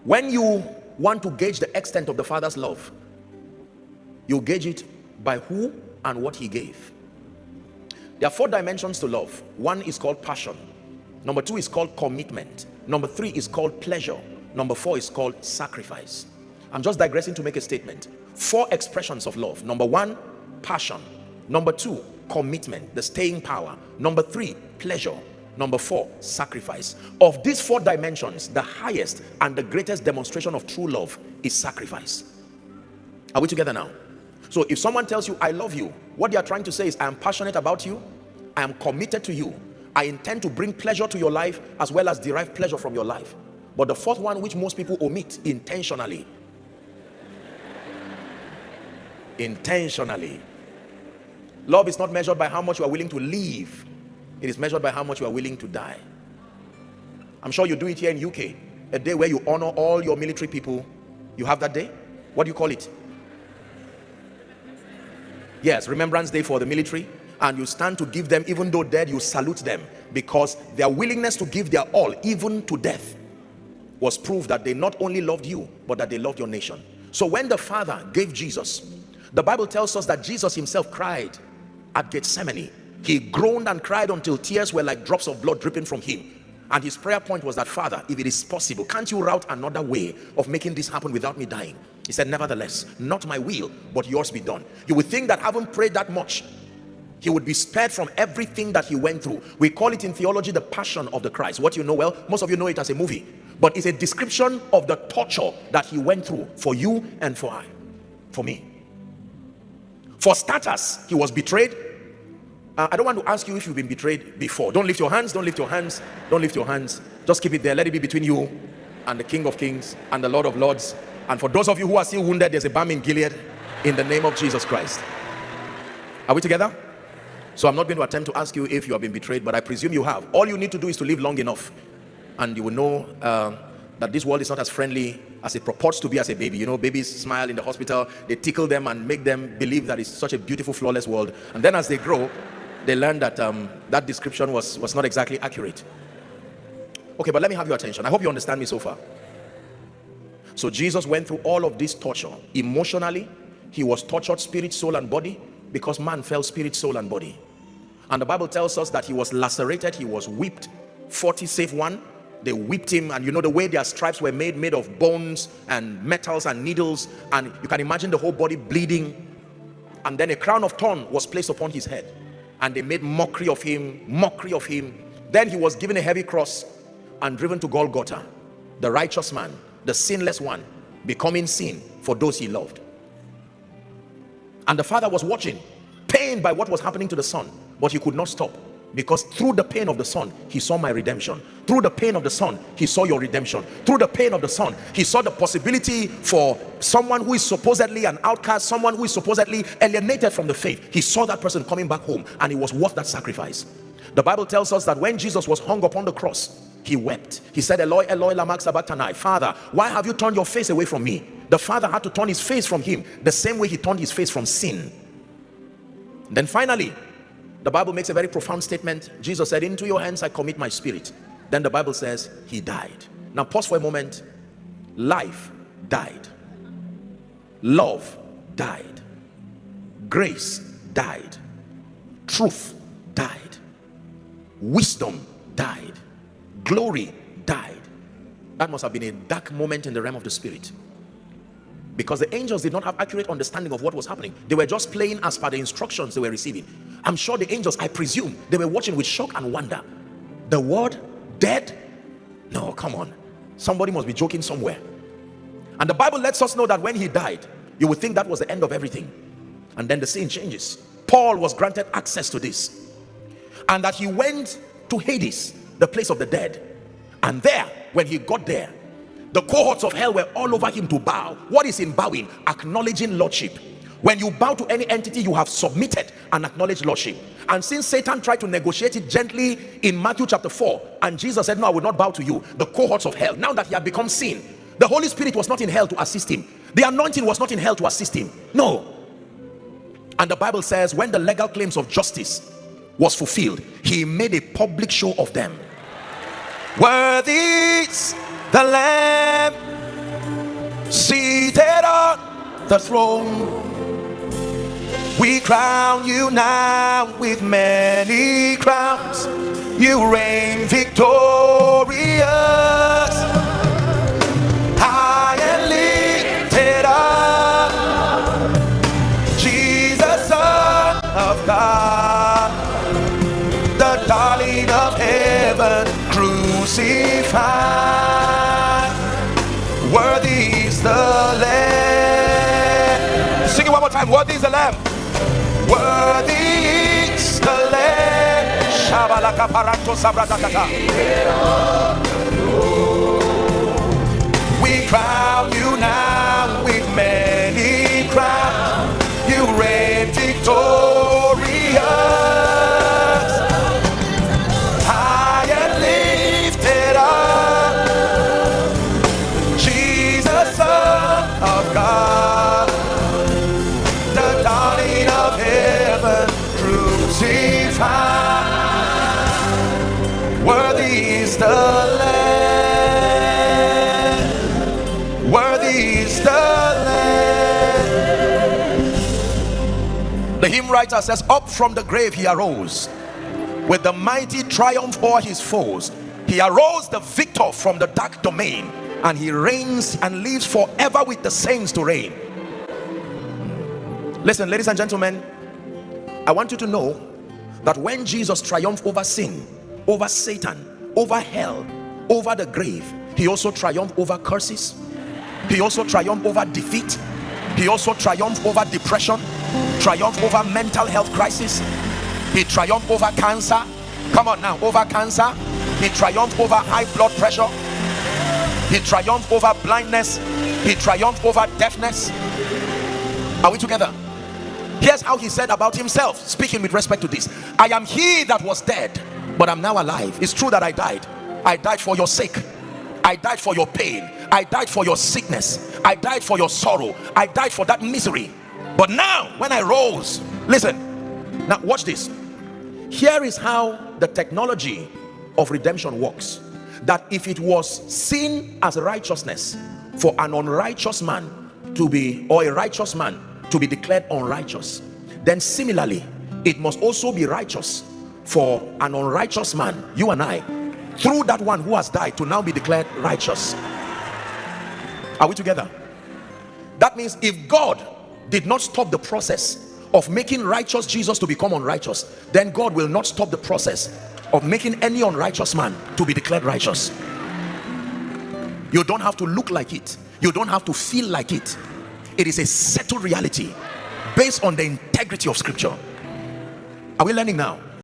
When you want to gauge the extent of the Father's love, you gauge it by who and what he gave. There are 4 dimensions to love. 1 is called passion. Number 2 is called commitment. Number 3 is called pleasure. Number 4 is called sacrifice. I'm just digressing to make a statement. 4 expressions of love. Number 1, passion. Number 2, commitment, the staying power. Number 3, pleasure. Number 4, sacrifice. Of these 4 dimensions, the highest and the greatest demonstration of true love is sacrifice. Are we together now? So if someone tells you, I love you, what they are trying to say is, I am passionate about you, I am committed to you, I intend to bring pleasure to your life as well as derive pleasure from your life. But the 4th one, which most people omit intentionally. Intentionally. Love is not measured by how much you are willing to live. It is measured by how much you are willing to die. I'm sure you do it here in UK. A day where you honor all your military people. You have that day? What do you call it? Yes, Remembrance Day for the military. And you stand to give them, even though dead, you salute them, because their willingness to give their all, even to death, was proof that they not only loved you, but that they loved your nation. So when the Father gave Jesus, the Bible tells us that Jesus himself cried at Gethsemane. He groaned and cried until tears were like drops of blood dripping from him. And his prayer point was that, Father, if it is possible, can't you route another way of making this happen without me dying? He said, nevertheless, not my will, but yours be done. You would think that having prayed that much, he would be spared from everything that he went through. We call it in theology the Passion of the Christ. What you know well, most of you know it as a movie, but it's a description of the torture that he went through for you and for me. For starters, he was betrayed. I don't want to ask you if you've been betrayed before. Don't lift your hands, don't lift your hands, don't lift your hands. Just keep it there. Let it be between you and the King of Kings and the Lord of Lords. And for those of you who are still wounded, there's a balm in Gilead in the name of Jesus Christ. Are we together? So I'm not going to attempt to ask you if you have been betrayed, but I presume you have. All you need to do is to live long enough, and you will know that this world is not as friendly as it purports to be as a baby. You know, babies smile in the hospital, they tickle them and make them believe that it's such a beautiful, flawless world. And then as they grow, they learn that that description was not exactly accurate. Okay, but let me have your attention. I hope you understand me so far. So Jesus went through all of this torture. Emotionally, he was tortured spirit, soul, and body, because man fell spirit, soul, and body. And the Bible tells us that he was lacerated, he was whipped. 40 save 1. They whipped him, and you know the way their stripes were made of bones and metals and needles, and you can imagine the whole body bleeding. And then a crown of thorn was placed upon his head, and they made mockery of him. Then he was given a heavy cross and driven to Golgotha, the righteous man, the sinless one, becoming sin for those he loved. And the Father was watching, pained by what was happening to the Son, but he could not stop, because through the pain of the Son, he saw my redemption. Through the pain of the Son, he saw your redemption. Through the pain of the Son, he saw the possibility for someone who is supposedly an outcast, someone who is supposedly alienated from the faith. He saw that person coming back home, and it was worth that sacrifice. The Bible tells us that when Jesus was hung upon the cross, he wept. He said, Eloi, Eloi, lama sabachthani. Father, why have you turned your face away from me? The Father had to turn his face from him the same way he turned his face from sin. Then finally, the Bible makes a very profound statement. Jesus said, into your hands I commit my spirit. Then the Bible says he died. Now pause for a moment. Life died. Love died. Grace died. Truth died. Wisdom died. Glory died. That must have been a dark moment in the realm of the spirit, because the angels did not have accurate understanding of what was happening. They were just playing as per the instructions they were receiving. I'm sure the angels, I presume, they were watching with shock and wonder. The word dead? No, come on. Somebody must be joking somewhere. And the Bible lets us know that when he died, you would think that was the end of everything. And then the scene changes. Paul was granted access to this. And that he went to Hades, the place of the dead. And there, when he got there, the cohorts of hell were all over him to bow. What is in bowing? Acknowledging lordship. When you bow to any entity, you have submitted and acknowledged lordship. And since Satan tried to negotiate it gently in Matthew chapter 4, and Jesus said, no, I will not bow to you, the cohorts of hell, now that he had become sin, the Holy Spirit was not in hell to assist him. The anointing was not in hell to assist him. No. And the Bible says, when the legal claims of justice was fulfilled, he made a public show of them. Worthy is the Lamb the throne. We crown you now with many crowns. You reign victorious, high and lifted up, Jesus, Son of God, the darling of heaven, crucified. Worthy is the Lamb. Sing it one more time. Worthy is the Lamb. Worthy is the Lamb. Shabalaka paranto sabradakata. We crown you now with many crowns. You reign victorious, high and lifted up, Jesus, Son of God, the darling of heaven, crucified. Worthy is the Lamb. Worthy is the Lamb. The hymn writer says, up from the grave he arose, with the mighty triumph o'er his foes. He arose the victor from the dark domain, and he reigns and lives forever with the saints to reign. Listen, ladies and gentlemen, I want you to know that when Jesus triumphed over sin, over Satan, over hell, over the grave, he also triumphed over curses. He also triumphed over defeat. He also triumphed over depression, triumphed over mental health crisis. He triumphed over cancer. Come on now, over cancer. He triumphed over high blood pressure. He triumphed over blindness. He triumphed over deafness. Are we together? Here's how he said about himself, speaking with respect to this: I am he that was dead, but I'm now alive. It's true that I died. I died for your sake. I died for your pain. I died for your sickness. I died for your sorrow. I died for that misery. But now, when I rose, listen, now watch this. Here is how the technology of redemption works. That if it was seen as righteousness for an unrighteous man to be, or a righteous man to be declared unrighteous, then similarly it must also be righteous for an unrighteous man, you and I, through that one who has died, to now be declared righteous. Are we together? That means if God did not stop the process of making righteous Jesus to become unrighteous, then God will not stop the process of making any unrighteous man to be declared righteous. You don't have to look like it. You don't have to feel like it. It is a settled reality based on the integrity of scripture. Are we learning now?